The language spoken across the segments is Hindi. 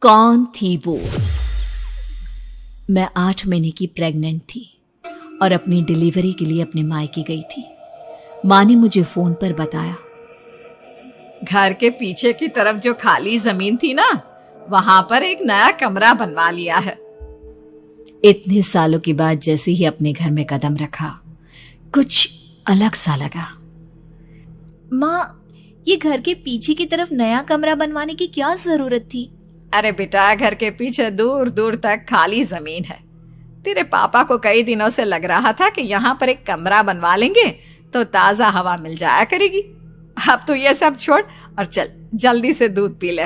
कौन थी वो? मैं 8 महीने की प्रेग्नेंट थी और अपनी डिलीवरी के लिए अपने मायके गई थी। माँ ने मुझे फोन पर बताया, घर के पीछे की तरफ जो खाली जमीन थी ना, वहां पर एक नया कमरा बनवा लिया है। इतने सालों के बाद जैसे ही अपने घर में कदम रखा, कुछ अलग सा लगा। माँ, ये घर के पीछे की तरफ नया कमरा बनवाने की क्या जरूरत थी? अरे बेटा, घर के पीछे दूर दूर तक खाली जमीन है। तेरे पापा को कई दिनों से लग रहा था कि यहाँ पर एक कमरा बनवा लेंगे तो ताजा हवा मिल जाया करेगी। अब तो ये सब छोड़ और चल जल्दी से दूध पी ले।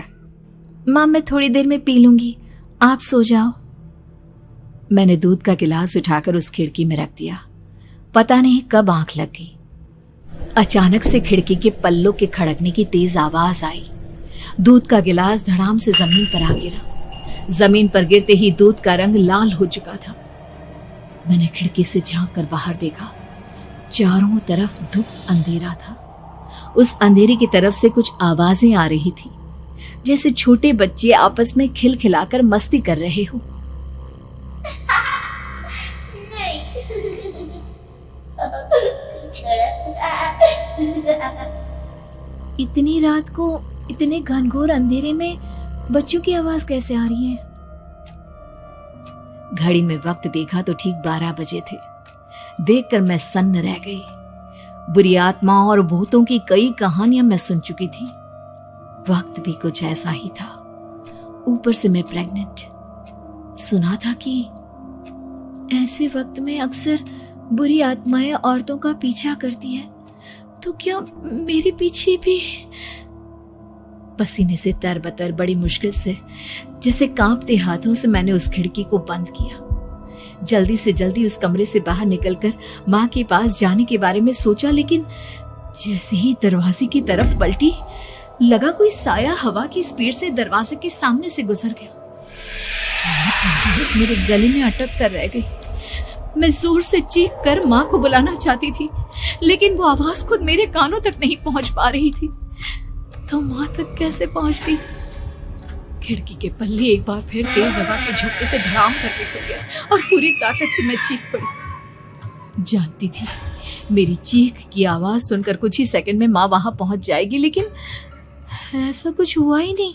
माँ, मैं थोड़ी देर में पी लूंगी, आप सो जाओ। मैंने दूध का गिलास उठाकर उस खिड़की में रख दिया। पता नहीं कब आंख लग गई। अचानक से खिड़की के पल्लों के खड़कने की तेज आवाज आई। दूध का गिलास धड़ाम से जमीन पर आ गिरा। जमीन पर गिरते ही दूध का रंग लाल हो चुका था। मैंने खिड़की से झांक कर बाहर देखा। चारों तरफ धुप अंधेरा था। उस अंधेरे की तरफ से कुछ आवाजें आ रही थी, जैसे छोटे बच्चे आपस में खिलखिलाकर मस्ती कर रहे हो। इतनी रात को इतने घनघोर अंधेरे में बच्चों की आवाज कैसे आ रही है? घड़ी में वक्त देखा तो ठीक 12 बजे थे। देखकर मैं सन्न रह गई। बुरी आत्माओं और भूतों की कई कहानियां मैं सुन चुकी थी। वक्त भी कुछ ऐसा ही था। ऊपर से मैं प्रेग्नेंट। सुना था कि ऐसे वक्त में अक्सर बुरी आत्माएं औरतों का पीछा करती है, तो क्या मेरे पीछे भी? पसीने से तरबतर बड़ी मुश्किल से, जैसे कांपते हाथों से मैंने उस खिड़की को बंद किया। जल्दी से जल्दी उस कमरे से बाहर निकलकर माँ के पास जाने के बारे में सोचा, लेकिन जैसे ही दरवाजे की तरफ पलटी, लगा कोई साया हवा की स्पीड से दरवाजे के सामने से गुजर गया। मेरे गले में अटक कर रह गई। मैं जोर से चीख कर माँ को बुलाना चाहती थी, लेकिन वो आवाज खुद मेरे कानों तक नहीं पहुंच पा रही थी। तो माँ तक कैसे पहुंचती? खिड़की के पल्ले एक बार फिर तेज हवा के झोंके से धड़ाम करके खुल गया और पूरी ताकत से मैं चीख पड़ी। जानती थी मेरी चीख की आवाज सुनकर कुछ ही सेकंड में माँ वहां पहुंच जाएगी, लेकिन ऐसा कुछ हुआ ही नहीं।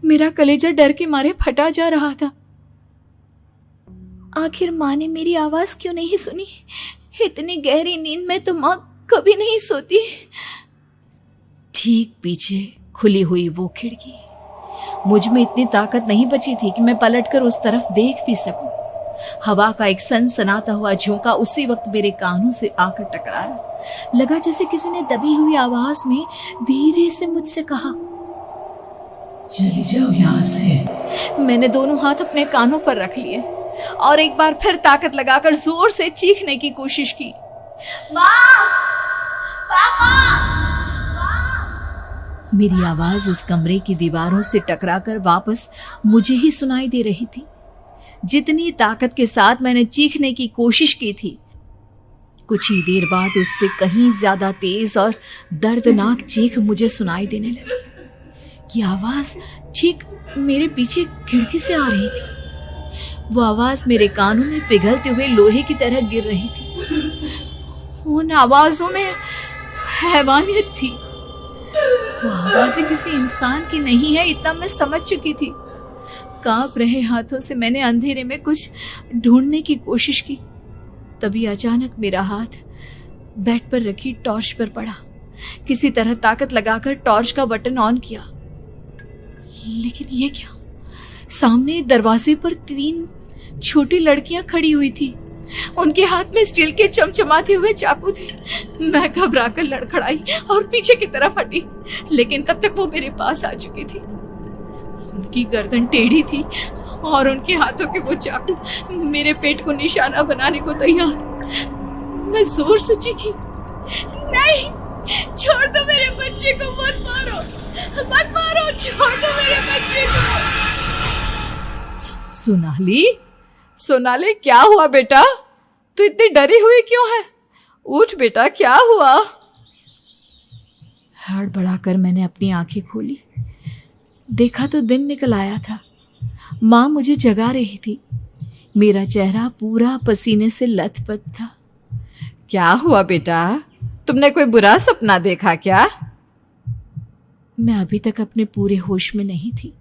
मेरा कलेजा डर के मारे फटा जा रहा था। आखिर माँ ने मेरी आवाज क्यों नहीं सुनी? इतनी गहरी नींद में तो माँ कभी नहीं सोती। ठीक पीछे खुली हुई वो खिड़की। मुझ में इतनी ताकत नहीं बची थी कि मैं पलटकर उस तरफ देख भी सकूं। हवा का एक सनसनाता हुआ झोंका उसी वक्त मेरे कानों से आकर टकराया। लगा जैसे किसी ने दबी हुई आवाज में धीरे से मुझसे कहा, चली जाओ यहाँ से। मैंने दोनों हाथ अपने कानों पर रख लिए और एक बार फिर ताकत लगाकर जोर से चीखने की कोशिश की। माँ! पापा! मेरी आवाज उस कमरे की दीवारों से टकराकर वापस मुझे ही सुनाई दे रही थी। जितनी ताकत के साथ मैंने चीखने की कोशिश की थी, कुछ ही देर बाद उससे कहीं ज्यादा तेज और दर्दनाक चीख मुझे सुनाई देने लगी। ये आवाज ठीक मेरे पीछे खिड़की से आ रही थी। वो आवाज मेरे कानों में पिघलते हुए लोहे की तरह गिर रही थी। उन आवाजों में हैवानियत थी। वो आवाजें किसी इंसान की नहीं है, इतना मैं समझ चुकी थी। कांप रहे हाथों से मैंने अंधेरे में कुछ ढूंढने की कोशिश की। तभी अचानक मेरा हाथ बेड पर रखी टॉर्च पर पड़ा। किसी तरह ताकत लगाकर टॉर्च का बटन ऑन किया, लेकिन ये क्या? सामने दरवाजे पर 3 छोटी लड़कियां खड़ी हुई थी। उनके हाथ में स्टील के चमचमाते हुए चाकू थे। मैं घबराकर लड़खड़ाई और पीछे की तरफ हटी, लेकिन तब तक वो मेरे पास आ चुकी थी। उनकी गर्दन टेढ़ी थी और उनके हाथों के वो चाकू मेरे पेट को निशाना बनाने को तैयार। मैं जोर से चीखी, नहीं, छोड़ दो मेरे बच्चे को, मत मारो, मत मारो, छोड़ दो मेरे बच्चे को। सोनाली, क्या हुआ बेटा? तू इतनी डरी हुई क्यों है? उठ बेटा, क्या हुआ? हड़बड़ाकर मैंने अपनी आंखें खोली। देखा तो दिन निकल आया था। माँ मुझे जगा रही थी। मेरा चेहरा पूरा पसीने से लथपथ था। क्या हुआ बेटा, तुमने कोई बुरा सपना देखा क्या? मैं अभी तक अपने पूरे होश में नहीं थी।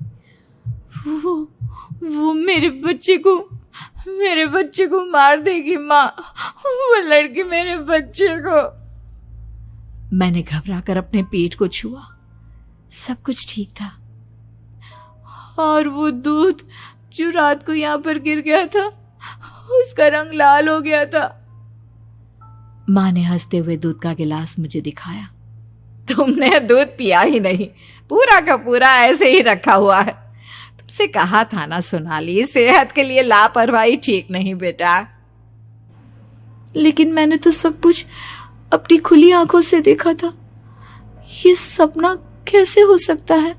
वो मेरे बच्चे को मार देगी माँ। वो लड़की मेरे बच्चे को। मैंने घबराकर अपने पेट को छुआ। सब कुछ ठीक था। और वो दूध जो रात को यहाँ पर गिर गया था, उसका रंग लाल हो गया था। माँ ने हंसते हुए दूध का गिलास मुझे दिखाया। तुमने दूध पिया ही नहीं, पूरा का पूरा ऐसे ही रखा हुआ है। तुमसे कहा था ना सोनाली, सेहत के लिए लापरवाही ठीक नहीं बेटा। लेकिन मैंने तो सब कुछ अपनी खुली आंखों से देखा था। ये सपना कैसे हो सकता है?